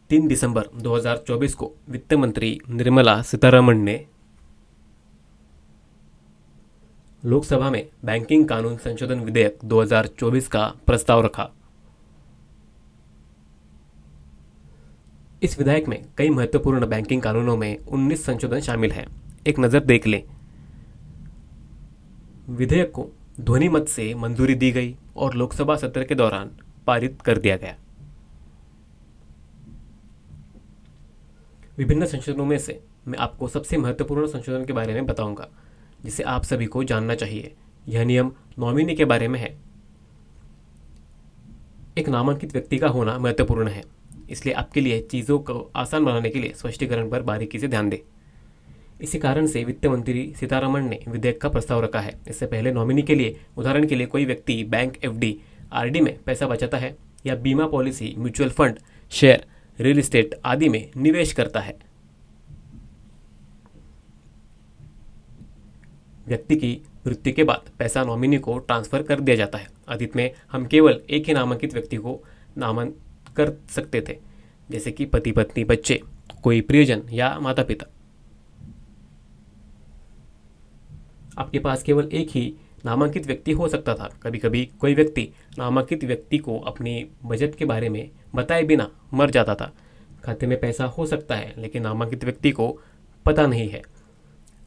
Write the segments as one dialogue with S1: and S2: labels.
S1: 3 दिसंबर 2024 को वित्त मंत्री निर्मला सीतारमण ने लोकसभा में बैंकिंग कानून संशोधन विधेयक 2024 का प्रस्ताव रखा। इस विधेयक में कई महत्वपूर्ण बैंकिंग कानूनों में 19 संशोधन शामिल हैं। एक नज़र देख लें। विधेयक को ध्वनि मत से मंजूरी दी गई और लोकसभा सत्र के दौरान पारित कर दिया गया। विभिन्न संशोधनों में से मैं आपको सबसे महत्वपूर्ण संशोधन के बारे में बताऊंगा, जिसे आप सभी को जानना चाहिए। यह नियम नॉमिनी के बारे में है। एक नामांकित व्यक्ति का होना महत्वपूर्ण है, इसलिए आपके लिए चीज़ों को आसान बनाने के लिए स्पष्टीकरण पर बारीकी से ध्यान दें। इसी कारण से वित्त मंत्री सीतारमण ने विधेयक का प्रस्ताव रखा है। इससे पहले नॉमिनी के लिए, उदाहरण के लिए कोई व्यक्ति बैंक, एफडी, आरडी में पैसा बचाता है या बीमा policy, mutual fund, share, real estate आदि में निवेश करता है। व्यक्ति की मृत्यु के बाद पैसा नॉमिनी को ट्रांसफर कर दिया जाता है। अतीत में हम केवल एक ही नामांकित व्यक्ति को नामांकित कर सकते थे, जैसे कि पति, पत्नी, बच्चे, कोई प्रियजन या माता पिता। आपके पास केवल एक ही नामांकित व्यक्ति हो सकता था। कभी कभी कोई व्यक्ति नामांकित व्यक्ति को अपनी बचत के बारे में बताए बिना मर जाता था। खाते में पैसा हो सकता है, लेकिन नामांकित व्यक्ति को पता नहीं है।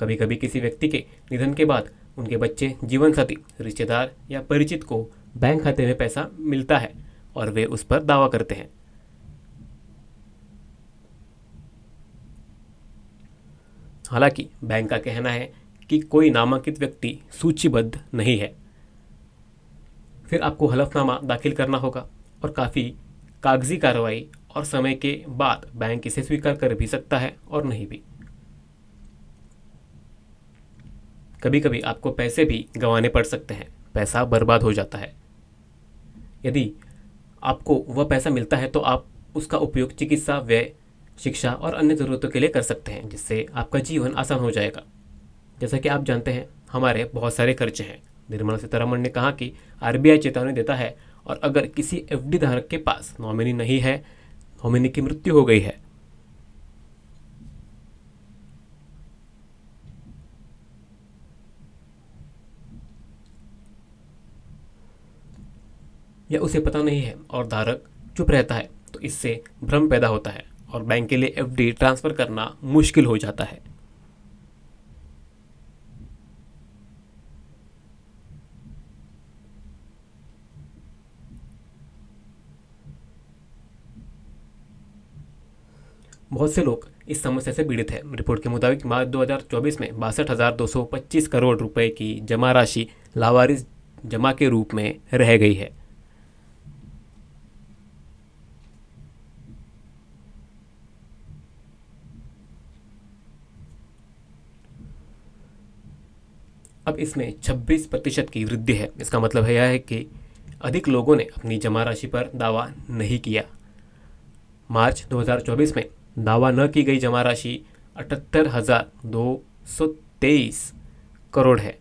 S1: कभी कभी किसी व्यक्ति के निधन के बाद उनके बच्चे, जीवन साथी, रिश्तेदार या परिचित को बैंक खाते में पैसा मिलता है और वे उस पर दावा करते हैं। हालांकि बैंक का कहना है कि कोई नामांकित व्यक्ति सूचीबद्ध नहीं है। फिर आपको हलफनामा दाखिल करना होगा और काफ़ी कागजी कार्रवाई और समय के बाद बैंक इसे स्वीकार कर भी सकता है और नहीं भी। कभी कभी आपको पैसे भी गंवाने पड़ सकते हैं, पैसा बर्बाद हो जाता है। यदि आपको वह पैसा मिलता है तो आप उसका उपयोग चिकित्सा, व्यय, शिक्षा और अन्य ज़रूरतों के लिए कर सकते हैं, जिससे आपका जीवन आसान हो जाएगा। जैसा कि आप जानते हैं, हमारे बहुत सारे खर्चे हैं। निर्मला सीतारमण ने कहा कि आरबीआई चेतावनी देता है और अगर किसी एफडी धारक के पास नॉमिनी नहीं है, नॉमिनी की मृत्यु हो गई है, या उसे पता नहीं है और धारक चुप रहता है, तो इससे भ्रम पैदा होता है और बैंक के लिए एफडी ट्रांसफ़र करना मुश्किल हो जाता है। बहुत से लोग इस समस्या से पीड़ित हैं। रिपोर्ट के मुताबिक मार्च 2024 में 62,225 करोड़ रुपए की जमा राशि लावारिस जमा के रूप में रह गई है। अब इसमें 26% की वृद्धि है। इसका मतलब यह है कि अधिक लोगों ने अपनी जमा राशि पर दावा नहीं किया। मार्च 2024 में दावा न की गई जमा राशि 78,223 करोड़ है।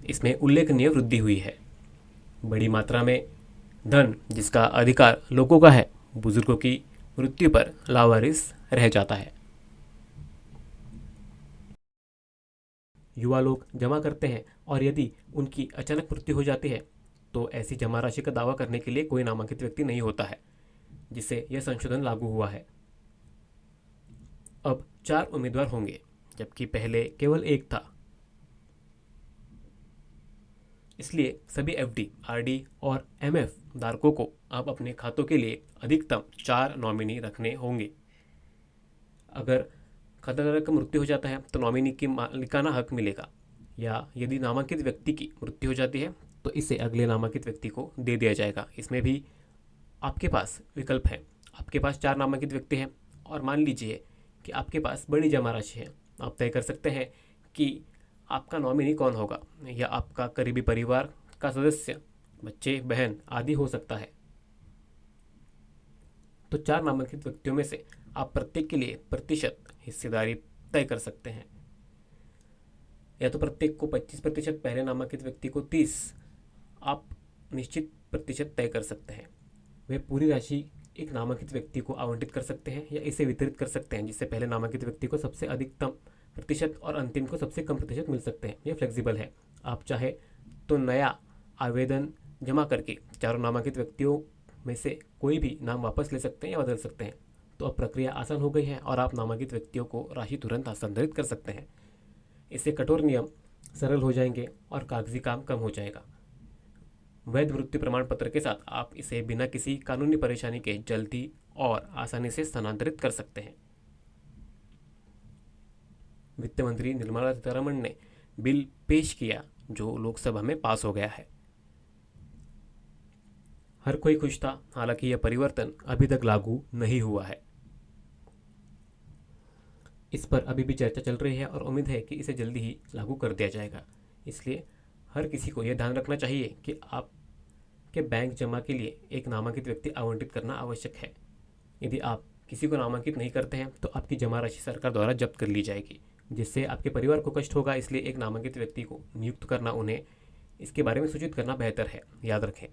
S1: इसमें उल्लेखनीय वृद्धि हुई है। बड़ी मात्रा में धन जिसका अधिकार लोगों का है, बुजुर्गों की मृत्यु पर लावारिस रह जाता है। युवा लोग जमा करते हैं और यदि उनकी अचानक मृत्यु हो जाती है तो ऐसी जमा राशि का दावा करने के लिए कोई नामांकित व्यक्ति नहीं होता है, जिससे यह संशोधन लागू हुआ है। अब 4 उम्मीदवार होंगे, जबकि पहले केवल एक था। इसलिए सभी एफडी, आरडी और एमएफ धारकों को अब अपने खातों के लिए अधिकतम 4 नॉमिनी रखने होंगे। अगर खाताधारक का मृत्यु हो जाता है तो नॉमिनी की मालिकाना हक मिलेगा, या यदि नामांकित व्यक्ति की मृत्यु हो जाती है तो इसे अगले नामांकित व्यक्ति को दे दिया जाएगा। इसमें भी आपके पास विकल्प है। आपके पास 4 नामांकित व्यक्ति हैं और मान लीजिए कि आपके पास बड़ी जमा राशि है। आप तय कर सकते हैं कि आपका नॉमिनी कौन होगा, या आपका करीबी परिवार का सदस्य, बच्चे, बहन आदि हो सकता है। तो 4 नामांकित व्यक्तियों में से आप प्रत्येक के लिए प्रतिशत हिस्सेदारी तय कर सकते हैं। या तो प्रत्येक को 25%, पहले नामांकित व्यक्ति को 30%, आप निश्चित प्रतिशत तय कर सकते हैं। वह पूरी राशि एक नामांकित व्यक्ति को आवंटित कर सकते हैं या इसे वितरित कर सकते हैं, जिससे पहले नामांकित व्यक्ति को सबसे अधिकतम प्रतिशत और अंतिम को सबसे कम प्रतिशत मिल सकते हैं। यह फ्लेक्सिबल है। आप चाहे तो नया आवेदन जमा करके चारों नामांकित व्यक्तियों में से कोई भी नाम वापस ले सकते हैं या बदल सकते हैं। तो अब प्रक्रिया आसान हो गई है और आप नामांकित व्यक्तियों को राशि तुरंत हस्तांतरित कर सकते हैं। इससे कठोर नियम सरल हो जाएंगे और कागजी काम कम हो जाएगा। वैध मृत्यु प्रमाण पत्र के साथ आप इसे बिना किसी कानूनी परेशानी के जल्दी और आसानी से स्थानांतरित कर सकते हैं। वित्त मंत्री निर्मला सीतारमण ने बिल पेश किया जो लोकसभा में पास हो गया है। हर कोई खुश था, हालांकि यह परिवर्तन अभी तक लागू नहीं हुआ है। इस पर अभी भी चर्चा चल रही है और उम्मीद है कि इसे जल्दी ही लागू कर दिया जाएगा। इसलिए हर किसी को यह ध्यान रखना चाहिए कि आपके बैंक जमा के लिए एक नामांकित व्यक्ति आवंटित करना आवश्यक है। यदि आप किसी को नामांकित नहीं करते हैं तो आपकी जमा राशि सरकार द्वारा जब्त कर ली जाएगी, जिससे आपके परिवार को कष्ट होगा। इसलिए एक नामांकित व्यक्ति को नियुक्त करना, उन्हें इसके बारे में सूचित करना बेहतर है। याद रखें।